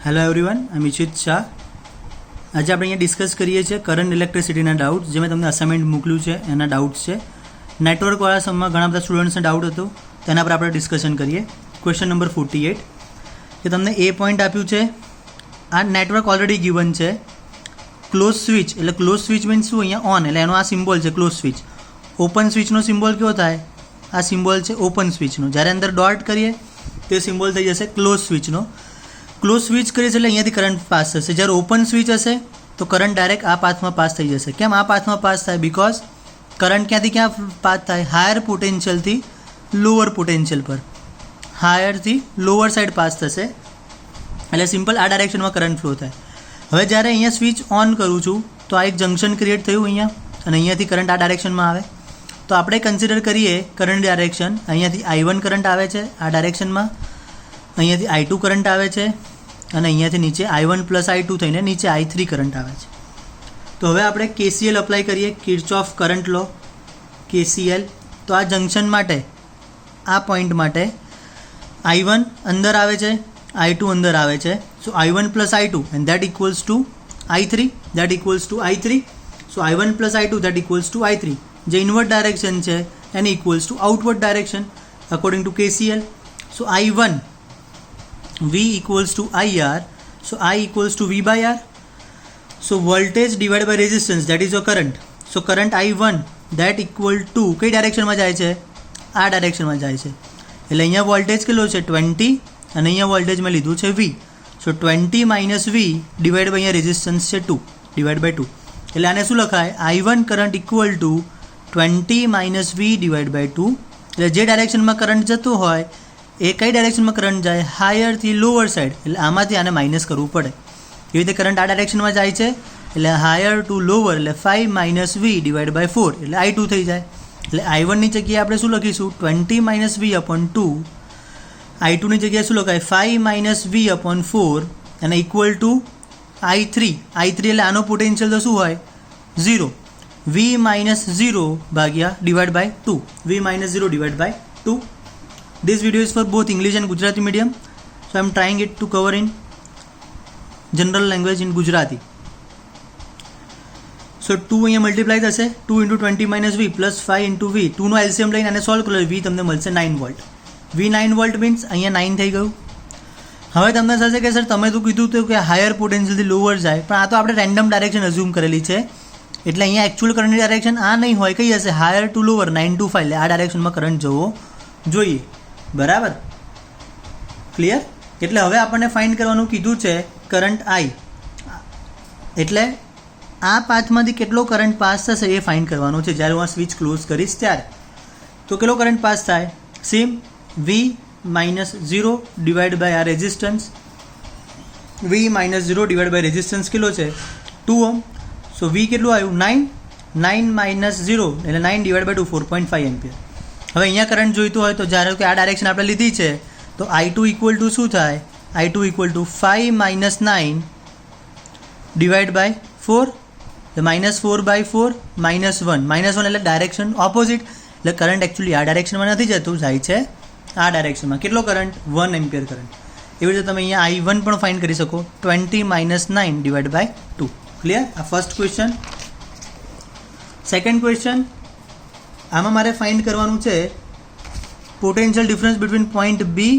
Hello everyone, આઈ ઇશિત શાહ. આજે આપણે અહીંયા ડિસ્કસ કરીએ છીએ કરંટ ઇલેક્ટ્રિસિટીના ડાઉટ્સ. જે મેં તમને અસાઇનમેન્ટ મોકલ્યું છે એના ડાઉટ્સ છે. નેટવર્કવાળા સમમાં ઘણા બધા સ્ટુડન્ટ્સને ડાઉટ હતો, તેના પર આપણે ડિસ્કશન કરીએ. ક્વેશ્ચન નંબર 48 કે તમને એ પોઈન્ટ આપ્યું છે, આ નેટવર્ક ઓલરેડી ગિવન છે. ક્લોઝ સ્વિચ એટલે ક્લોઝ સ્વિચ મીન્સ શું? અહીંયા ઓન એટલે એનો આ સિમ્બોલ છે ક્લોઝ સ્વિચ. ઓપન સ્વિચનો સિમ્બોલ કેવો થાય? આ સિમ્બોલ છે ઓપન સ્વિચનો. જ્યારે અંદર ડોટ કરીએ તે સિમ્બોલ થઈ જશે ક્લોઝ સ્વિચનો. ક્લોઝ સ્વિચ કરીએ એટલે અહીંયાથી કરંટ પાસ થશે. જ્યારે ઓપન સ્વિચ હશે તો કરંટ ડાયરેક્ટ આ પાથમાં પાસ થઈ જશે. કેમ આ પાથમાં પાસ થાય? બિકોઝ કરંટ ક્યાંથી ક્યાં પાસ થાય? હાયર પોટેન્શિયલથી લોઅર પોટેન્શિયલ પર, હાયરથી લોઅર સાઈડ પાસ થશે. એટલે સિમ્પલ આ ડાયરેક્શનમાં કરંટ ફ્લો થાય. હવે જ્યારે અહીંયા સ્વિચ ઓન કરું છું તો આ એક જંક્શન ક્રિએટ થયું અહીંયા, અને અહીંયાથી કરંટ આ ડાયરેક્શનમાં આવે. તો આપણે કન્સિડર કરીએ કરંટ ડાયરેક્શન. અહીંયાથી I1 કરંટ આવે છે આ ડાયરેક્શનમાં, અહીંયાથી I2 કરંટ આવે છે, અને અહીંયાથી નીચે I1 પ્લસ I2 થઈને નીચે I3 કરંટ આવે છે. તો હવે આપણે KCL અપ્લાય કરીએ, કિર્ચોફ કરંટ લો, KCL. તો આ જંક્શન માટે, આ પોઈન્ટ માટે I1 અંદર આવે છે, I2 અંદર આવે છે. સો I1 plus I2 and that equals to I3, that equals to I3. So I1 plus I2 that equals to I3. જે ઇનવર્ડ ડાયરેક્શન છે એને equals to outward direction according to KCL. So I1 V equals to IR, so I equals to V by R. So voltage divided by resistance, that is your current. So current I1 that equal to કઈ ડાયરેક્શનમાં જાય છે? આ ડાયરેક્શનમાં જાય છે. એટલે અહીંયા voltage કેટલો છે? 20, અને અહીંયા વોલ્ટેજ મેં લીધું છે V. So 20 minus V divide by અહીંયા રેઝિસ્ટન્સ છે 2, ડિવાઈડ બાય 2. એટલે આને શું લખાય? I1 current equal to 20 minus V divide by 2. એટલે જે ડાયરેક્શનમાં કરંટ જતો હોય એ કઈ ડાયરેક્શનમાં કરંટ જાય? હાયરથી લોઅર સાઈડ. એટલે આમાંથી આને માઇનસ કરવું પડે. એવી રીતે કરંટ આ ડાયરેક્શનમાં જાય છે એટલે હાયર ટુ લોઅર એટલે 5 માઇનસ V ડિવાઈડ બાય 4 એટલે I2 થઈ જાય. એટલે I1ની જગ્યાએ આપણે શું લખીશું? 20 માઇનસ V અપોન 2. I2ની જગ્યાએ શું લખાય? 5 માઇનસ V અપોન 4 અને ઇક્વલ ટુ I3. એટલે આનો પોટેન્શિયલ તો શું હોય? 0. V માઇનસ 0 ભાગ્યા divide by 2. V minus 0 divide by 2. This video is for both English and Gujarati medium, so I am trying it to cover in general language in Gujarati. So 2 અહીંયા multiply થશે, 2 into 20 minus V plus 5 into V. 2નો LCM લઈને આને solve કરો, V તમને મળશે 9 volt. V 9 volt means અહીંયા 9 થઈ ગયું. હવે તમને થશે કે સર તમે તો કીધું હતું કે હાયર પોટેન્શિયલથી લોઅર જાય, પણ આ તો આપણે રેન્ડમ ડાયરેક્શન અઝ્યુમ કરેલી છે. એટલે અહીંયા એકચ્યુઅલ કરંટની ડાયરેક્શન આ નહીં હોય, કઈ હશે? Higher to lower 9 to 5. એટલે આ ડાયરેક્શનમાં કરંટ જવો જોઈએ. બરાબર, ક્લિયર? એટલે હવે આપણને ફાઇન્ડ કરવાનું કીધું છે કરંટ I. એટલે આ પાથમાંથી કેટલો કરંટ પાસ થશે એ ફાઇન્ડ કરવાનું છે જ્યારે હું આ સ્વિચ ક્લોઝ કરીશ ત્યારે. તો કેટલો કરંટ પાસ થાય? Same V minus 0 divide by આ resistance. V minus 0 divide by resistance કેટલો છે? 2 ઓહ્મ. સો V કેટલું આવ્યું? 9 માઇનસ 0 એટલે 9 ડિવાઈડ બાય 2 4.5 એમ્પિયર. હવે અહીંયા કરંટ જોઈતું હોય તો જ્યારે કે આ ડાયરેક્શન આપણે લીધી છે તો I2 ઇક્વલ ટુ શું થાય? I2 equal to 5 minus 9 divide by 4. એટલે માઇનસ 4 બાય 4 માઇનસ 1. માઇનસ 1 એટલે ડાયરેક્શન ઓપોઝિટ. એટલે કરંટ એકચ્યુઅલી આ ડાયરેક્શનમાં નથી જતું, જાય છે આ ડાયરેક્શનમાં. કેટલો કરંટ? 1 ampere current. એવી રીતે તમે અહીંયા I1 પણ ફાઇન્ડ કરી શકો, 20 માઇનસ 9 ડિવાઈડ બાય 2. ક્લિયર? આ ફર્સ્ટ ક્વેશ્ચન. સેકન્ડ ક્વેશ્ચન, આમાં મારે ફાઇન્ડ કરવાનું છે potential difference between point B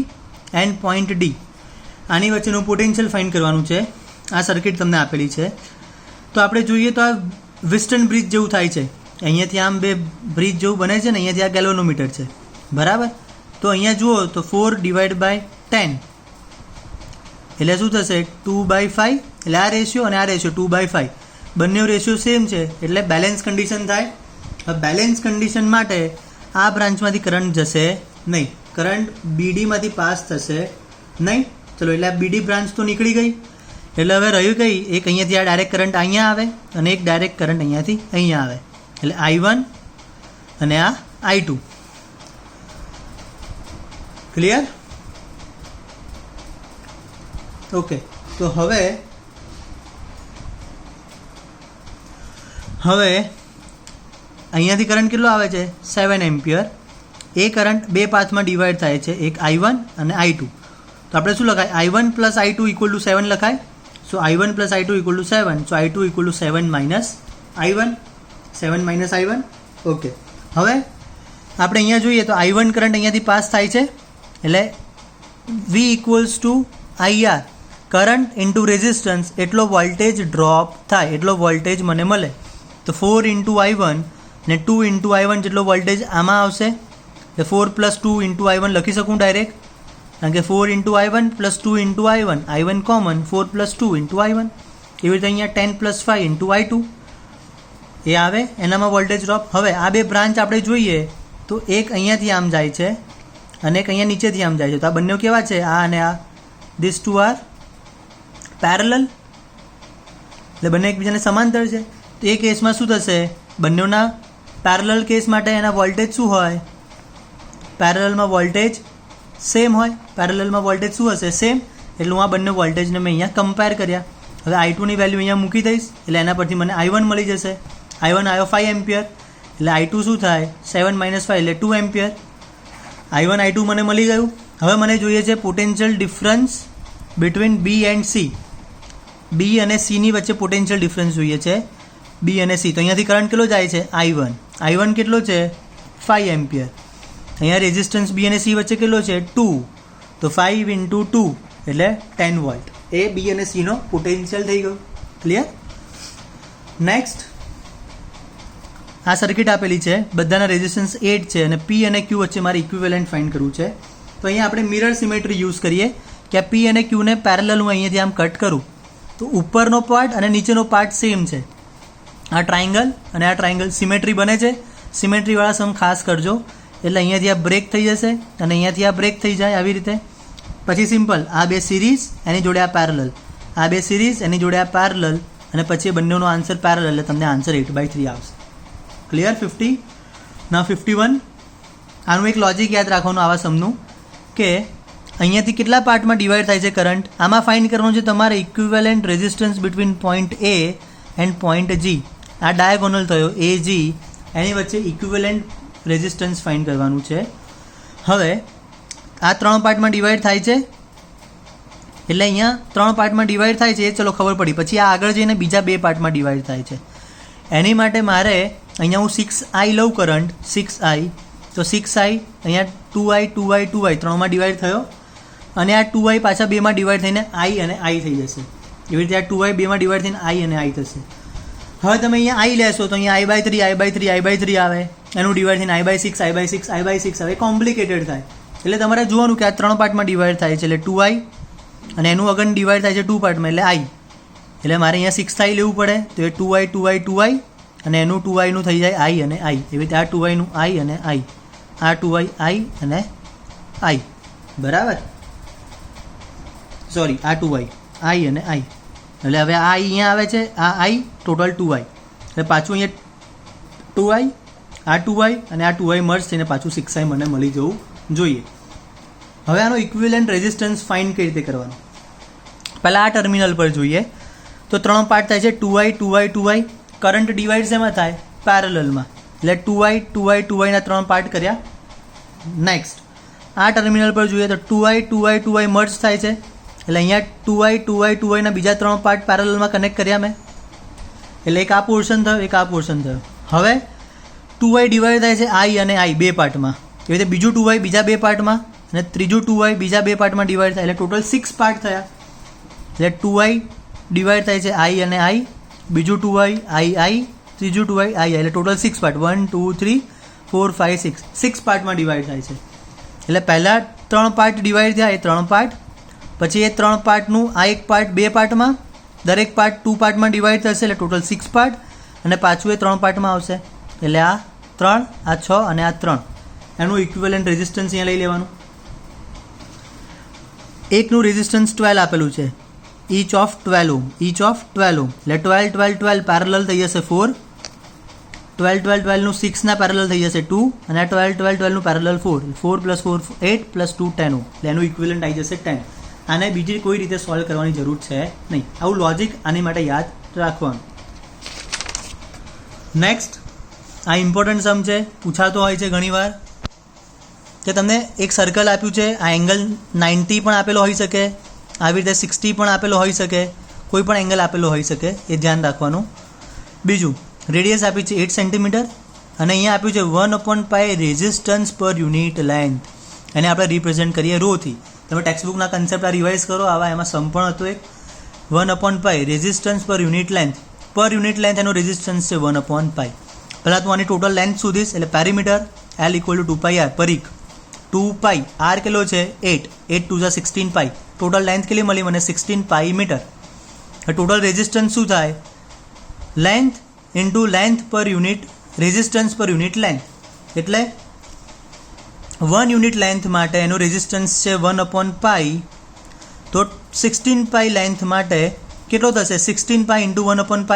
and point D. આની વચ્ચેનું પોટેન્શિયલ ફાઇન્ડ કરવાનું છે. આ સર્કિટ તમને આપેલી છે. તો આપણે જોઈએ તો આ વિસ્ટર્ન બ્રિજ જેવું થાય છે. અહીંયાથી આમ બે બ્રિજ જેવું બને છે ને, અહીંયાથી આ ગેલ્વેનોમીટર છે. બરાબર? તો અહીંયા જુઓ તો 4 ડિવાઈડ બાય 10 એટલે શું થશે? 2/5. એટલે આ રેશિયો અને આ રેશિયો 2/5 બંને રેશિયો સેમ છે એટલે બેલેન્સ કન્ડિશન થાય. હવે બેલેન્સ કન્ડિશન માટે આ બ્રાન્ચમાંથી કરંટ જશે નહીં, કરંટ BDમાંથી પાસ થશે નહીં. ચલો, એટલે આ BD બ્રાન્ચ તો નીકળી ગઈ. એટલે હવે રહ્યું કઈ? એક અહીંયાથી આ ડાયરેક્ટ કરંટ અહીંયા આવે અને એક ડાયરેક્ટ કરંટ અહીંયાથી અહીંયા આવે. એટલે I1 અને આ I2. ક્લિયર? ઓકે. તો હવે અહીંયાથી કરંટ કેટલો આવે છે? 7 એમ્પિયર. એ કરંટ બે પાથમાં ડિવાઈડ થાય છે, એક I1 અને I2. તો આપણે શું લખાય I1 plus I2 equal two 7 લખાય. સો I1 plus I2 equal two 7. સો I2 equal two 7 minus I1. 7 minus I1. Okay, હવે આપણે અહીંયા જોઈએ તો I1 કરંટ અહીંયાથી પાસ થાય છે એટલે V equals to IR current into resistance એટલો વોલ્ટેજ ડ્રોપ થાય, એટલો વોલ્ટેજ મને મળે. તો 4 ઇન્ટુ I1 ને 2 ઇન્ટુ I1 જેટલો વોલ્ટેજ આમાં આવશે. એટલે 4 પ્લસ 2 ઇન્ટુ I1 લખી શકું ડાયરેક્ટ, કારણ કે 4 into I1 plus 2 into I1, I1 common 4 plus 2 into I1. એવી રીતે અહીંયા 10 પ્લસ 5 ઇન્ટુ I2 એ આવે, એનામાં વોલ્ટેજ ડ્રોપ. હવે આ બે બ્રાન્ચ આપણે જોઈએ તો એક અહીંયાથી આમ જાય છે અને એક અહીંયા નીચેથી આમ જાય છે. તો આ બંને કેવા છે, આ અને આ, ધીસ ટુ આર પેરેલલ, એટલે બંને એકબીજાને સમાંતર છે. તો એ કેસમાં શું થશે, બંનેના પેરેલલ કેસ માટે એના વોલ્ટેજ શું હોય, પેરેલલમાં વોલ્ટેજ સેમ હોય. પેરેલલમાં વોલ્ટેજ શું હશે, સેમ. એટલે હું આ બંને વોલ્ટેજને મેં અહીંયા કમ્પેર કર્યા. હવે I2ની વેલ્યુ અહીંયા મૂકી દઈશ એટલે એના પરથી મને I1 મળી જશે. I1 આવ્યો 5 એમ્પિયર, એટલે I2 શું થાય 7 માઇનસ 5 એટલે 2 એમ્પિયર. I1 I2 મને મળી ગયું. હવે મને જોઈએ છે potential difference between B and C. B અને C ની વચ્ચે પોટેન્શિયલ ડિફરન્સ જોઈએ છે, B અને C. તો અહીંયાથી કરંટ કેટલો જાય છે I1 કેટલો છે 5 એમ્પિયર. અહીંયા રેઝિસ્ટન્સ B અને C વચ્ચે કેટલો છે 2. તો 5 ઇન્ટુ 2 એટલે 10 વોલ્ટ. એ B અને C નો પોટેન્શિયલ થઈ ગયો. ક્લિયર? નેક્સ્ટ આ સર્કિટ આપેલી છે, બધાના રેઝિસ્ટન્સ 8 છે અને P અને Q વચ્ચે મારે ઇક્વિવેલન્ટ ફાઇન્ડ કરવું છે. તો અહીંયા આપણે મિરર સિમેટ્રી યુઝ કરીએ કે આ P અને Q ને પેરેલલ હું અહીંયાથી આમ કટ કરું તો ઉપરનો પાર્ટ અને નીચેનો પાર્ટ સેમ છે. આ ટ્રાયંગલ અને આ ટ્રાયંગલ સિમેટ્રી બને છે. સિમેટ્રીવાળા સમ ખાસ કરજો, એટલે અહીંયાથી આ બ્રેક થઈ જશે અને અહીંયાથી આ બ્રેક થઈ જાય આવી રીતે. પછી સિમ્પલ આ બે સિરીઝ એની જોડે આ પેરેલલ, આ બે સિરીઝ એની જોડે આ પેરેલલ, અને પછી બંનેનો આન્સર પેરેલલ, એટલે તમને આન્સર 8/3 આવશે. ક્લિયર? 50. ના 51. આનું એક લોજિક યાદ રાખવાનું આવા સમનું કે અહીંયાથી કેટલા પાર્ટમાં ડિવાઈડ થાય છે કરંટ, આમાં ફાઇન્ડ કરવાનું છે તમારે equivalent resistance between point A end point G. આ ડાયાગોનલ થયો AG, એની વચ્ચે ઇક્વિવેલન્ટ રેઝિસ્ટન્સ ફાઇન્ડ કરવાનું છે. હવે આ 3 પાર્ટમાં ડિવાઈડ થાય છે, એટલે અહીંયા 3 પાર્ટમાં ડિવાઈડ થાય છે એ ચલો ખબર પડી. પછી આ આગળ જઈને બીજા 2 પાર્ટમાં ડિવાઈડ થાય છે. એની માટે મારે અહીંયા હું 6I લઉં કરંટ, 6I. તો 6I અહીંયા 2I 2I 2I 3માં ડિવાઈડ થયો, અને આ 2I પાછા 2માં ડિવાઈડ થઈને I અને I થઈ જશે. એવી રીતે આ 2I 2માં ડિવાઈડ થઈને I અને I થશે. હવે તમે અહીંયા I લેશો તો અહીંયા I/3 આવે, એનું ડિવાઈડ થઈને I/6 આવે. કોમ્પ્લિકેટેડ થાય, એટલે તમારે જોવાનું કે આ 3 પાર્ટમાં ડિવાઈડ થાય છે એટલે 2I, અને એનું અગન ડિવાઈડ થાય છે 2 પાર્ટમાં એટલે I. એટલે મારે અહીંયા 6I લેવું પડે, તો એ 2I અને એનું 2I નું થઈ જાય I અને I. એવી રીતે આ 2I નું I અને I, આ 2I I અને I, બરાબર? સોરી, આ 2I I અને I. એટલે હવે આ અહીંયા આવે છે, આ I, ટોટલ 2I. એટલે પાછું અહીંયા 2I, આ 2I અને આ 2I મર્જ થઈને પાછું 6I મને મળી જવું જોઈએ. હવે આનો ઇક્વિવેલન્ટ રેઝિસ્ટન્સ ફાઇન્ડ કઈ રીતે કરવાનો, પહેલાં આ ટર્મિનલ પર જોઈએ. તો 3 પાર્ટ થાય છે 2I. કરંટ ડિવાઈડ શેમાં થાય, પેરેલલમાં. એટલે 2I ના 3 પાર્ટ કર્યા. નેક્સ્ટ આ ટર્મિનલ પર જોઈએ તો 2I મર્જ થાય છે, એટલે અહીંયા 2I ના બીજા 3 પાર્ટ પેરેલલમાં કનેક્ટ કર્યા મેં. એટલે એક આ પોર્શન થયો, એક આ પોર્શન થયો. હવે 2I ડિવાઈડ થાય છે I અને I 2 પાર્ટમાં. એવી રીતે બીજું 2I બીજા 2 પાર્ટમાં, અને ત્રીજું 2I બીજા 2 પાર્ટમાં ડિવાઈડ થાય, એટલે ટોટલ 6 પાર્ટ થયા. એટલે 2I ડિવાઈડ થાય છે I અને I, બીજું 2I I, ત્રીજું 2I I, એટલે ટોટલ 6 પાર્ટ, 1 2 3 4 5 6 પાર્ટમાં ડિવાઈડ થાય છે. એટલે પહેલાં 3 પાર્ટ ડિવાઈડ થયા, એ 3 પાર્ટ. પછી એ 3 પાર્ટનું આ એક પાર્ટ 2 પાર્ટમાં, દરેક પાર્ટ 2 પાર્ટમાં ડિવાઈડ થશે, એટલે ટોટલ 6 પાર્ટ, અને પાછું એ 3 પાર્ટમાં આવશે. એટલે આ 3, આ 6 અને આ 3, એનું ઇક્વિવેલન્ટ રેઝિસ્ટન્સ અહીંયા લઈ લેવાનું. એકનું રેઝિસ્ટન્સ 12 આપેલું છે, each of 12 ohm. એટલે 12 પેરેલલ થઈ જશે 4, 12 નું 6 ના પેરેલલ થઈ જશે 2, અને આ 12 નું પેરેલલ 4 + 4 8 + 2 10 ohm. એટલે એનું ઇક્વિવેલન્ટ આવી જશે 10. આને બીજી કોઈ રીતે સોલ્વ કરવાની જરૂર છે નહીં. આવું લોજિક આની માટે યાદ રાખવાનું. નેક્સ્ટ આ ઇમ્પોર્ટન્ટ સમ છે, પૂછાતો હોય છે ઘણીવાર. કે તમને એક સર્કલ આપ્યું છે, આ એંગલ 90 પણ આપેલો હોઈ શકે, આવી રીતે 60 પણ આપેલો હોઈ શકે, કોઈ પણ એંગલ આપેલો હોઈ શકે, એ ધ્યાન રાખવાનું. બીજું રેડિયસ આપી છે 8 સેન્ટીમીટર અને અહીંયા આપ્યું છે 1/π રેઝિસ્ટન્સ પર યુનિટ લેન્થ. એને આપણે રિપ્રેઝેન્ટ કરીએ રોથી. તમે ટેક્સ્ટબુકના કન્સેપ્ટ આ રિવાઇઝ કરો, આવા એમાં સમ પણ હતો એક. 1/π રેઝિસ્ટન્સ પર યુનિટ લેન્થ. પર યુનિટ લેન્થ એનો રેઝિસ્ટન્સ છે 1/π. પહેલાં તો આની ટોટલ લેન્થ શોધીશ, એટલે પેરીમીટર L = 2πr, પરિઘ 2π, r કેટલો છે 8, 8 2 16π, ટોટલ લેન્થ કેટલી મળી મને 16π મીટર. ટોટલ રેઝિસ્ટન્સ શું થાય? લેન્થ ઇન્ટુ લેન્થ પર યુનિટ રેઝિસ્ટન્સ પર યુનિટ લેન્થ. એટલે 1 યુનિટ લેન્થ માટે એનો રેઝિસ્ટન્સ છે 1/π, તો 16π લેન્થ માટે કેટલો થશે? 16π × 1/π,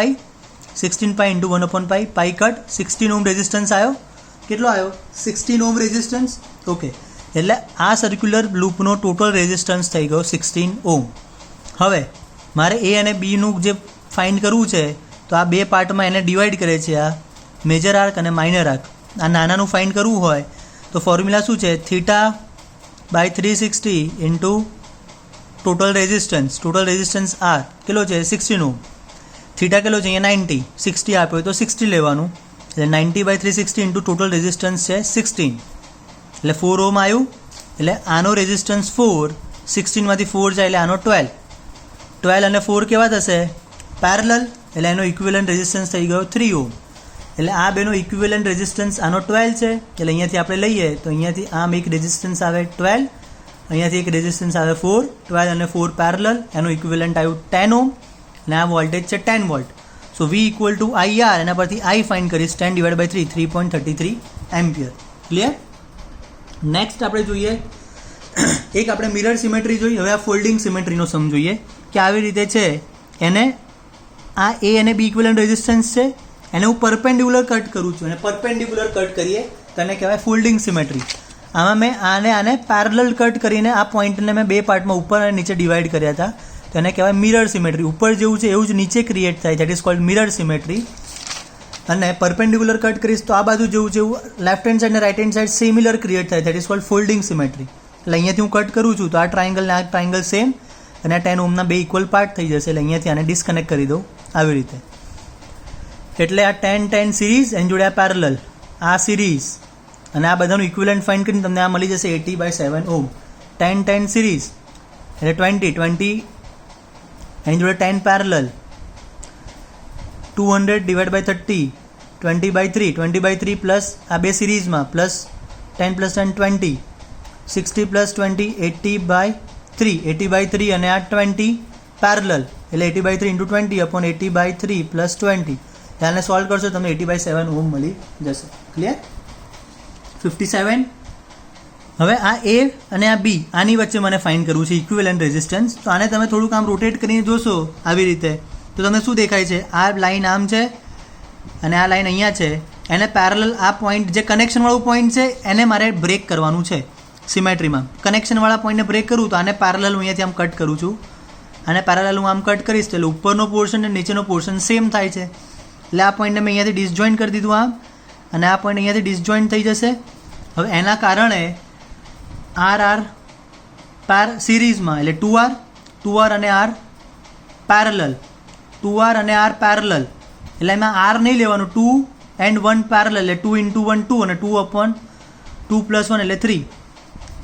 16π × 1/π, પાઈ કટ, 16 ઓમ રેઝિસ્ટન્સ આવ્યો. કેટલો આવ્યો? 16 ઓમ રેઝિસ્ટન્સ. ઓકે, એટલે આ સર્ક્યુલર લૂપનો ટોટલ રેઝિસ્ટન્સ થઈ ગયો 16 ઓમ. હવે મારે એ અને બીનું જે ફાઇન્ડ કરવું છે, તો આ બે પાર્ટમાં એને ડિવાઈડ કરે છે, આ મેજર આર્ક અને માઇનર આર્ક. આ નાનાનું ફાઇન્ડ કરવું હોય તો ફોર્મ્યુલા શું છે? θ/360 ઇન્ટુ ટોટલ રેઝિસ્ટન્સ આર કેટલો છે? 16 ઓમ. થીટા કેટલો છે? અહીંયા 90, 60 આપ્યો તો 60 લેવાનું, એટલે 90/360 ઇન્ટુ ટોટલ રેઝિસ્ટન્સ છે 16, એટલે 4 ઓમ આવ્યું. એટલે આનો રેઝિસ્ટન્સ 4, 16માંથી 4 જાય એટલે આનો 12. 12 અને 4 કેવા થશે? પેરેલલ, એટલે એનો ઇક્વિવેલન્ટ રેઝિસ્ટન્સ થઈ ગયો 3 ઓમ. એટલે આ બેનો ઇક્વિવેલન્ટ રેઝિસ્ટન્સ આનો 12 છે, એટલે અહીંયાથી આપણે લઈએ તો અહીંયાથી આમ એક રેઝિસ્ટન્સ આવે 12, અહીંયાથી એક રેઝિસ્ટન્સ આવે 4, 12 અને 4 પેરેલલ, એનું ઇક્વિવેલન્ટ આવ્યું 10 ઓમ, અને આ વોલ્ટેજ છે 10 વોલ્ટ. સો V = IR, એના પરથી I ફાઇન્ડ કરીશ 10/3, 3.33 એમ્પિયર. ક્લિયર? નેક્સ્ટ આપણે જોઈએ એક આપણે મિરર સિમેટ્રી જોઈ. હવે આ ફોલ્ડિંગ સિમેટ્રીનો સમ જોઈએ કે આવી રીતે છે, એને આ A અને B ઇક્વિવેલન્ટ રેઝિસ્ટન્સ છે, એને હું પરપેન્ડિક્યુલર કટ કરું છું, અને પરપેન્ડિક્યુલર કટ કરીએ તેને કહેવાય ફોલ્ડિંગ સિમેટ્રી. આમાં મેં આને પેરેલલ કટ કરીને આ પોઈન્ટને મેં બે પાર્ટમાં ઉપર અને નીચે ડિવાઈડ કર્યા હતા, તો એને કહેવાય મિરર સિમેટ્રી. ઉપર જેવું છે એવું જ નીચે ક્રિએટ થાય, that is called mirror symmetry. અને પરપેન્ડિક્યુલર કટ કરીશ તો આ બાજુ જેવું છે એવું લેફ્ટ હેન્ડ સાઈડ અને right hand side similar create થાય, that is called folding symmetry. એટલે અહીંયાથી હું કટ કરું છું તો આ ટ્રાયંગલ ને આ ટ્રાયંગલ સેમ, અને આ 10 ઓમના બે ઇક્વલ પાર્ટ થઈ જશે, એટલે અહીંયાથી આને ડિસ્કનેક્ટ કરી દઉં આવી રીતે. એટલે આ 10-10 સિરીઝ એની જોડે આ પેરેલલ, આ સિરીઝ, અને આ બધાનું ઇક્વિવેલન્ટ ફાઇન્ડ કરીને તમને આ મળી જશે 80/7 ઓમ. 10-10 સિરીઝ એટલે 20 એની જોડે 10 પેરેલલ, 200/30, 20/3, 20/3 પ્લસ આ બે સિરીઝમાં પ્લસ 10 + 10 20, 60 + 20 80/3, 80/3 અને આ 20 પેરેલલ, એટલે 80/3 × 20/80/3 + 20. આને સોલ્વ કરશો તમને 80/7 ઓમ મળી જશે. ક્લિયર? 57. હવે આ A અને આ B, આની વચ્ચે મને ફાઇન્ડ કરવું છે ઇક્વિવેલન્ટ રેઝિસ્ટન્સ. તો આને તમે થોડુંક આમ રોટેટ કરીને જોશો આવી રીતે, તો તમને શું દેખાય છે? આ લાઈન આમ છે અને આ લાઈન અહીંયા છે, એને પેરેલલ આ પોઈન્ટ જે કનેક્શનવાળું પોઈન્ટ છે એને મારે બ્રેક કરવાનું છે સિમેટ્રીમાં. કનેક્શનવાળા પોઈન્ટને બ્રેક કરું તો આને પેરેલલ હું અહીંયાથી આમ કટ કરું છું, અને પેરેલલ હું આમ કટ કરીશ એટલે ઉપરનો પોર્શન અને નીચેનો પોર્શન સેમ થાય છે. એટલે આ પોઈન્ટને મેં અહીંયાથી ડિસજોઈન્ટ કરી દીધું આમ, અને આ પોઈન્ટ અહીંયાથી ડિસજોઈન્ટ થઈ જશે. હવે એના કારણે R સિરીઝમાં, એટલે 2R અને R પેરેલલ, 2R અને R પેરેલલ, એટલે એમાં R નહીં લેવાનું, 2 and 1 પેરેલલ, એટલે 2 × 1 2 અને 2/2 + 1 એટલે 3.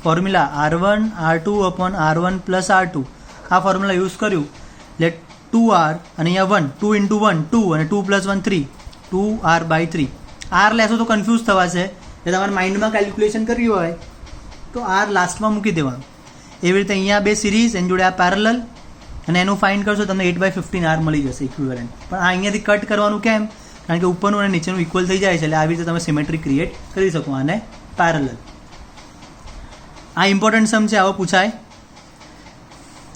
ફોર્મ્યુલા R1 R2/R1 + R2, આ ફોર્મ્યુલા યુઝ કર્યું એટલે 2R અને અહીંયા 1, 2 × 1 2 અને 2 + 1 3, 2R/3. R લેશો તો કન્ફ્યુઝ થવાશે, એટલે તમારે માઇન્ડમાં કેલ્ક્યુલેશન કરવી હોય તો R લાસ્ટમાં મૂકી દેવાનું. એવી રીતે અહીંયા બે સિરીઝ એની જોડે આ પેરેલલ, અને એનું ફાઇન્ડ કરશો તમને 8/15 R મળી જશે ઇક્વિવેલન્ટ. પણ આ અહીંયાથી કટ કરવાનું કેમ? કારણ કે ઉપરનું અને નીચેનું ઇક્વલ થઈ જાય છે, એટલે આવી રીતે તમે સિમેટ્રી ક્રિએટ કરી શકો આને પેરેલલ. આ ઇમ્પોર્ટન્ટ સમ છે, આવો પૂછાય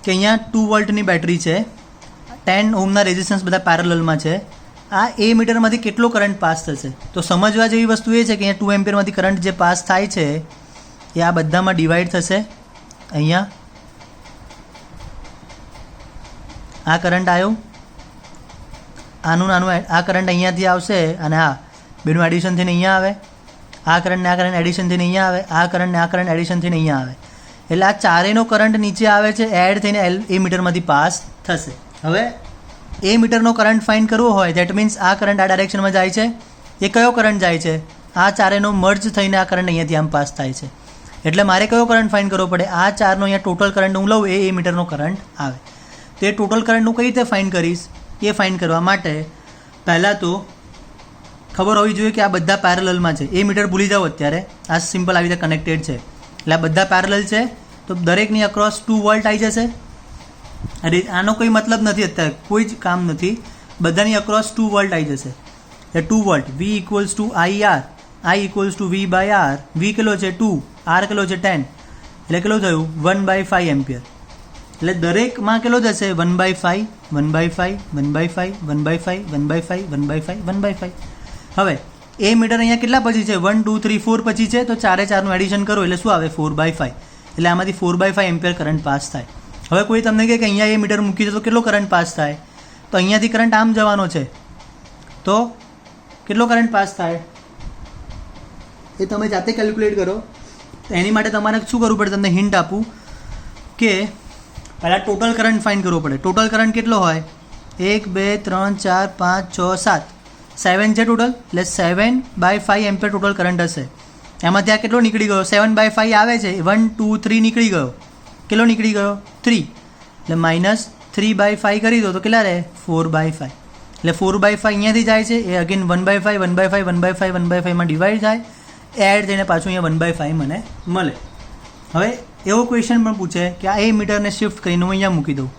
કે અહીંયા 2 વોલ્ટની બેટરી છે, 10 ઓમના રેઝિસ્ટન્સ બધા પેરેલલમાં છે, આ A મીટરમાંથી કેટલો કરંટ પાસ થશે? તો સમજવા જેવી વસ્તુ એ છે કે અહીંયા 2 એમ્પિયરમાંથી કરંટ જે પાસ થાય છે એ આ બધામાં ડિવાઈડ થશે. અહીંયા આ કરંટ આવ્યો, આનું નાનું આ કરંટ અહીંયાથી આવશે, અને આ બેનું એડિશન થઈને અહીંયા આવે, આ કરંટ ને આ કરંટ એડિશન થઈને અહીંયા આવે, આ કરંટ ને આ કરંટ એડિશન થઈને અહીંયા આવે, એટલે આ ચારેયનો કરંટ નીચે આવે છે, એડ થઈને એ મીટરમાંથી પાસ થશે. હવે એ મીટરનો કરંટ ફાઇન્ડ કરવો હોય દેટ મીન્સ આ કરંટ આ ડાયરેક્શનમાં જાય છે, એ કયો કરંટ જાય છે, આ ચારેયનો મર્જ થઈને આ કરંટ અહીંયાથી આમ પાસ થાય છે, એટલે મારે કયો કરંટ ફાઇન્ડ કરવો પડે, આ ચારનો અહીંયા ટોટલ કરંટ હું લઉં એ મીટરનો કરંટ આવે. તો એ ટોટલ કરંટ હું કઈ રીતે ફાઇન્ડ કરીશ, એ ફાઇન્ડ કરવા માટે પહેલાં તો ખબર હોવી જોઈએ કે આ બધા પેરેલલમાં છે. એ મીટર ભૂલી જાઓ અત્યારે, આ સિમ્પલ આવી રીતે કનેક્ટેડ છે એટલે આ બધા પેરેલલ છે, તો દરેકની અક્રોસ 2 વોલ્ટ આવી જશે. અરે આનો કોઈ મતલબ નથી, અત્યારે કોઈ જ કામ નથી, બધાની અક્રોસ 2 વોલ્ટ આવી જશે. એટલે 2 volt V equals to IR, I equals to V by R, V કેટલો છે 2, R કેટલો છે 10, એટલે કેટલું થયું 1/5 એમ્પિયર. એટલે દરેકમાં કેટલો જશે 1/5, 1/5, 1/5, 1/5, 1/5, 1/5, 1/5. હવે એ મીટર અહીંયા કેટલા પછી છે 1 2 3 4 પછી છે, તો ચારે ચારનું એડિશન કરો એટલે શું આવે 4/5, એટલે આમાંથી 4/5 એમ્પિયર કરંટ પાસ થાય. હવે કોઈ તમને કહે કે અહીંયા એ મીટર મૂકી દે તો કેટલો કરંટ પાસ થાય, તો અહીંયાથી કરંટ આમ જવાનો છે, તો કેટલો કરંટ પાસ થાય એ તમે જાતે કેલ્ક્યુલેટ કરો. તો એની માટે તમારે શું કરવું પડે, તમને હિન્ટ આપું કે પહેલાં ટોટલ કરંટ ફાઇન્ડ કરવો પડે. ટોટલ કરંટ કેટલો હોય 1 2 3 4 5 6 7 7 છે ટોટલ, એટલે 7/5 એમ્પિયર ટોટલ કરંટ હશે. એમાં ત્યાં કેટલો નીકળી ગયો 7/5 આવે છે, 1 2 3 નીકળી ગયો, કેટલો નીકળી ગયો 3, એટલે માઇનસ 3/5 કરી દો તો કેટલા રહે 4/5, એટલે 4/5 અહીંયાથી જાય છે, એ અગેન 1/5 1/5 1/5 1/5 માં ડિવાઈડ થાય, એડ થઈને પાછું અહીંયા 1/5 મને મળે. હવે એવો ક્વેશ્ચન પણ પૂછે કે આ એ મીટરને શિફ્ટ કરીને હું અહીંયા મૂકી દઉં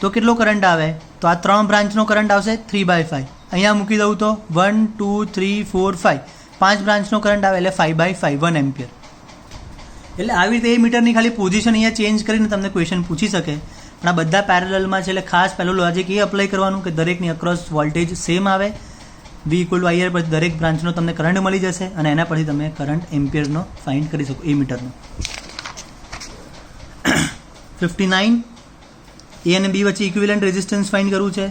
તો કેટલો કરંટ આવે, તો આ 3 બ્રાન્ચનો કરંટ આવશે 3/5, અહીંયા મૂકી દઉં તો 1 2 3 4 5, 5 બ્રાન્ચનો કરંટ આવે એટલે 5/5 1 એમ્પિયર. એટલે આવી રીતે એ મીટરની ખાલી પોઝિશન અહીંયા ચેન્જ કરીને તમને ક્વેશ્ચન પૂછી શકે. પણ આ બધા પેરેલલમાં છે, એટલે ખાસ પહેલું લોજિક એ અપ્લાય કરવાનું કે દરેકની અક્રોસ વોલ્ટેજ સેમ આવે, V ઇક્વલ ટુ IR પછી દરેક બ્રાન્ચનો તમને કરંટ મળી જશે અને એના પરથી તમે કરંટ એમ્પિયરનો ફાઇન્ડ કરી શકો એ મીટરનો. 59 A અને B વચ્ચે ઇક્વિવેલન્ટ રેઝિસ્ટન્સ ફાઇન્ડ કરવું છે.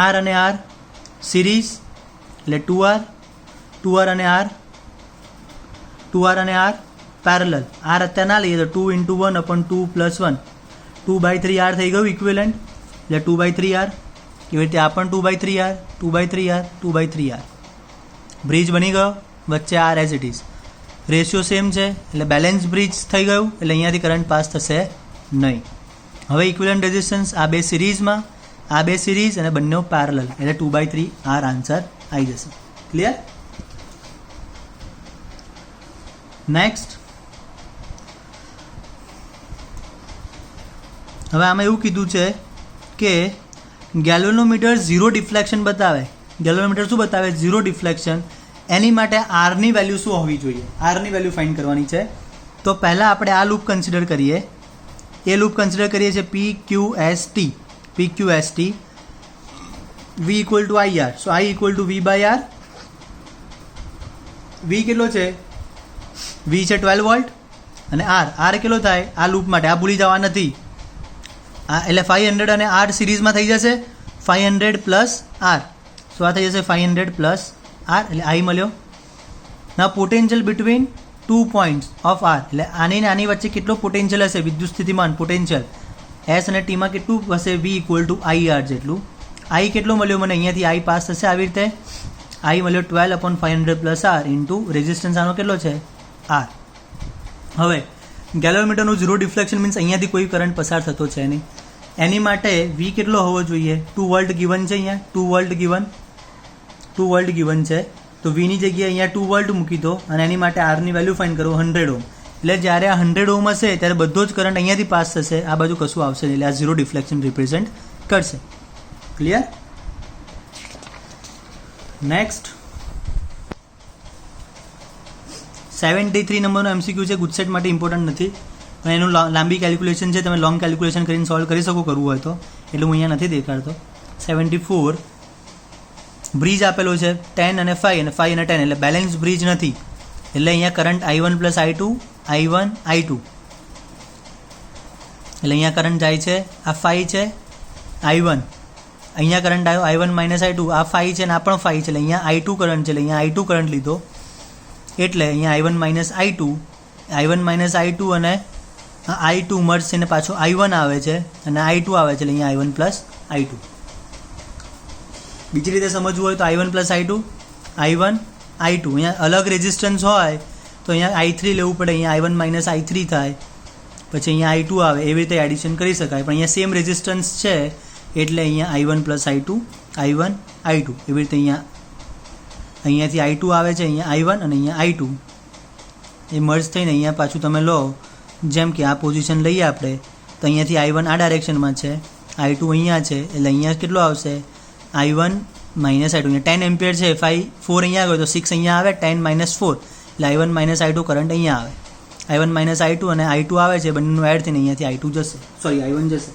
R અને R સિરીઝ એટલે 2R, 2R અને R, 2R અને R પેરેલલ. R અત્યારે ના લઈએ તો 2 × 1/2 + 1, 2/3R થઈ ગયું ઇક્વિવેલન્ટ, એટલે 2/3R. એવી રીતે આ પણ 2/3R, 2/3R, 2/3R. બ્રિજ બની ગયો, વચ્ચે R as it is, ratio same છે એટલે બેલેન્સ બ્રિજ થઈ ગયું, એટલે અહીંયાથી કરંટ પાસ થશે નહીં. હવે ઇક્વિવેલન્ટ રેઝિસ્ટન્સ આ બે સિરીઝમાં, આ બે સિરીઝ અને બંને પેરેલલ, એટલે 2/3R આન્સર આવી જશે. ક્લિયર? નેક્સ્ટ, હવે આમાં એવું કીધું છે કે ગેલ્વેનોમીટર 0 ડિફ્લેક્શન બતાવે. ગેલ્વેનોમીટર શું બતાવે 0 ડિફ્લેક્શન. એની માટે આરની વેલ્યુ શું હોવી જોઈએ, આરની વેલ્યુ ફાઇન્ડ કરવાની છે. તો પહેલાં આપણે આ લૂપ કન્સિડર કરીએ, એ લૂપ કન્સિડર કરીએ છીએ PQST, PQST V equal to IR, so I equal to V/R. V કેટલો છે, V છે 12 વોલ્ટ અને R કેટલો થાય આ લૂપ માટે, આ ભૂલી જવા નથી, એટલે 500 અને R સિરીઝમાં થઈ જશે, 500 પ્લસ R, સો આ થઈ જશે 500 પ્લસ R, એટલે I મળ્યો. ના potential between 2 points of R, એટલે આની ને આની વચ્ચે કેટલો પોટેન્શિયલ હશે, વિદ્યુત સ્થિતિમાન પોટેન્શિયલ S અને T માં કેટલું હશે, V ઇક્વલ ટુ IR જેટલું. I કેટલો મળ્યો મને, અહીંયાથી I પાસ થશે આવી રીતે, I મળ્યો 12/500 પ્લસ R ઇન્ટુ રેઝિસ્ટન્સ આનો કેટલો છે R. હવે ગેલ્વેનોમીટરનું 0 ડિફ્લેક્શન મીન્સ અહીંયાથી કોઈ કરંટ પસાર થતો છે નહીં. એની માટે V કેટલો હોવો જોઈએ, 2 વોલ્ટ ગિવન છે, અહીંયા 2 વોલ્ટ ગિવન છે, તો Vની જગ્યાએ અહીંયા 2 વોલ્ટ મૂકી દો અને એની માટે Rની વેલ્યુ ફાઇન્ડ કરો 100 ઓહ્મ. એટલે જ્યારે આ 100 ઓહ્મ હશે ત્યારે બધો જ કરંટ અહીંયાથી પાસ થશે, આ બાજુ કશું આવશે નહીં, એટલે આ 0 ડિફ્લેક્શન રિપ્રેઝેન્ટ કરશે. ક્લિયર? નેક્સ્ટ 73 નંબરનો MCQ છે, ગુજસેટ માટે ઇમ્પોર્ટન્ટ નથી પણ એનું લાંબી કેલ્ક્યુલેશન છે, તમે લોંગ કેલ્ક્યુલેશન કરીને સોલ્વ કરી શકો કરવું હોય તો, એટલે હું અહીંયા નથી દેખાડતો. 74 બ્રિજ આપેલો છે 10 અને 5 અને 5 અને 10, એટલે બેલેન્સ બ્રિજ નથી, એટલે અહીંયા current I1 plus I2, I1 I2, એટલે અહીંયા કરંટ જાય છે, આ 5 છે I1, અહીંયા કરંટ આવ્યો I1 માઇનસ I2, આ 5 છે ને આ પણ 5 છે, એટલે અહીંયા I2 કરંટ છે, એટલે અહીંયા I2 કરંટ લીધો. એટલે અહીંયા I1 માઇનસ I2 અને I2 મર્જ થઈને પાછો I1 આવે છે અને I2 આવે છે, એટલે અહીંયા I1 પ્લસ I2. બીજી રીતે સમજવું હોય તો I1 plus I2, I1 I2. અહીંયા અલગ રેઝિસ્ટન્સ હોય તો અહીંયા I3 લેવું પડે, અહીંયા I1 માઇનસ I3 થાય, પછી અહીંયા I2 આવે, એવી રીતે એડિશન કરી શકાય. પણ અહીંયા સેમ રેઝિસ્ટન્સ છે એટલે અહીંયા I1 plus I2, I1 I2 એવી રીતે અહીંયાથી I2 આવે છે, અહીંયા I1 અને અહીંયા I2 એ મર્જ થઈને અહીંયા પાછું તમે લો. જેમ કે આ પોઝિશન લઈએ આપણે તો અહીંયાથી I1 આ ડાયરેક્શનમાં છે, I2 અહીંયા છે, એટલે અહીંયા કેટલો આવશે I1 માઇનસ I2. અહીંયા 10 એમ્પિયર છે, 4 અહીંયા ગયો તો 6 અહીંયા આવે, 10 માઇનસ 4 એટલે I1 માઇનસ I2 કરંટ અહીંયા આવે. I1 માઇનસ I2 અને I2 આવે છે, બંનેનું એડ થઈને અહીંયાથી I2 જશે, સોરી I1 જશે.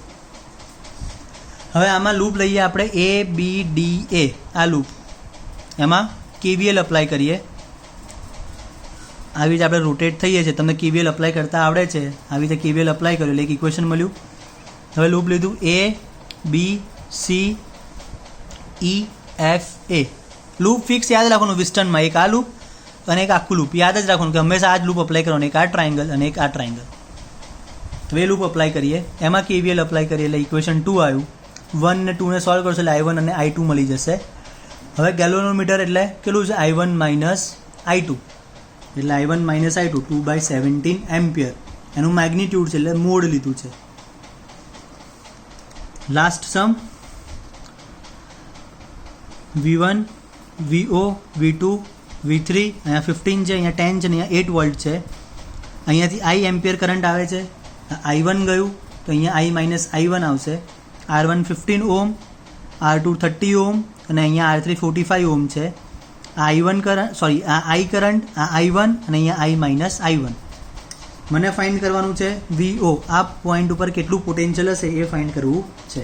હવે આમાં લૂપ લઈએ આપણે ABDA, આ લૂપ, એમાં KVL અપ્લાય કરીએ. આવી રીતે આપણે રોટેટ થઈએ છીએ, તમને KVL અપ્લાય કરતા આવડે છે, આવી રીતે KVL અપ્લાય કર્યું એટલે એક ઇક્વેશન મળ્યું. હવે લૂપ લીધું ABCEFA. લૂપ ફિક્સ યાદ રાખવાનું વિસ્ટનમાં, એક આ લૂપ અને એક આખું લૂપ યાદ જ રાખવાનું કે હંમેશા આ જ લૂપ અપ્લાય કરવાનું, એક આ ટ્રાયંગલ અને એક આ ટ્રાયંગલ. હવે લૂપ અપ્લાય કરીએ, એમાં KVL અપ્લાય કરીએ એટલે ઇક્વેશન 2 આવ્યું. 1 ને 2 ને સોલ્વ કરશો એટલે I1 અને I2 મળી જશે. હવે ગેલ્વેનોમીટર એટલે કેટલું છે I1 માઇનસ I2, એટલે I1 માઇનસ I2 2/17 એમ્પિયર, એનું મેગ્નિટ્યુડ છે એટલે મોડ લીધું છે. લાસ્ટ સમ V1 VO V2 V3, અહીંયા 15 છે, અહીંયા 10 છે, અહીંયા 8 વોલ્ટ છે. અહીંયાથી I એમ્પિયર કરંટ આવે છે, I1 ગયું તો અહીંયા I માઇનસ I1 આવશે. R1 15 ઓહમ, R2 30 ઓહમ અને અહીંયા R3 45 ઓહમ છે. આ I1 કરંટ, સોરી આ I કરંટ, આ I1 અને અહીંયા I માઇનસ I1. મને ફાઇન્ડ કરવાનું છે VO, આ પોઈન્ટ ઉપર કેટલું પોટેન્શિયલ હશે એ ફાઇન્ડ કરવું છે.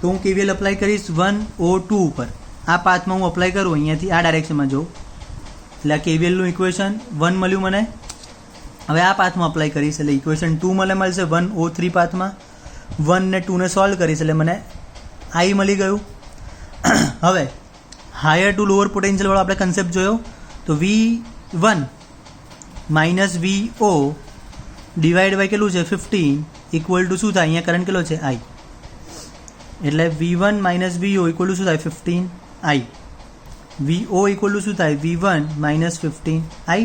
તો હું KVL અપ્લાય કરીશ 1O2 ઉપર. આ પાથમાં હું અપ્લાય કરું, અહીંયાથી આ ડાયરેક્શનમાં જાઉં એટલે આ KVLનું ઇક્વેશન 1 મળ્યું મને. હવે આ પાથમાં અપ્લાય કરીશ એટલે ઇક્વેશન 2 મળશે 1O3 પાથમાં. 1 ને 2 ને સોલ્વ કરીશ એટલે મને I મળી ગયું. હવે હાયર ટુ લોઅર પોટેન્શિયલવાળો આપણે કન્સેપ્ટ જોયો તો V1 minus VO divide by કેટલું છે 15 ઇક્વલ ટુ શું થાય, અહીંયા કરંટ કેટલો છે I, એટલે V1 minus VO equal to શું થાય 15I. VO ઇક્વલ ટુ શું થાય V1 માઇનસ 15I,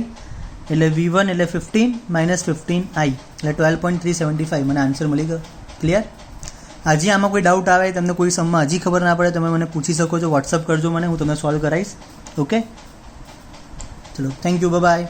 એટલે V1 એટલે 15 માઇનસ 15I એટલે 12.375. મને આન્સર મળી ગયો. ક્લિયર? હજી આમાં કોઈ ડાઉટ આવે, તમને કોઈ સમમાં હજી ખબર ના પડે, તમે મને પૂછી શકો છો, વોટ્સઅપ કરજો મને, હું તમને સોલ્વ કરાવીશ. ઓકે, ચલો, થેન્ક યુ, બાય.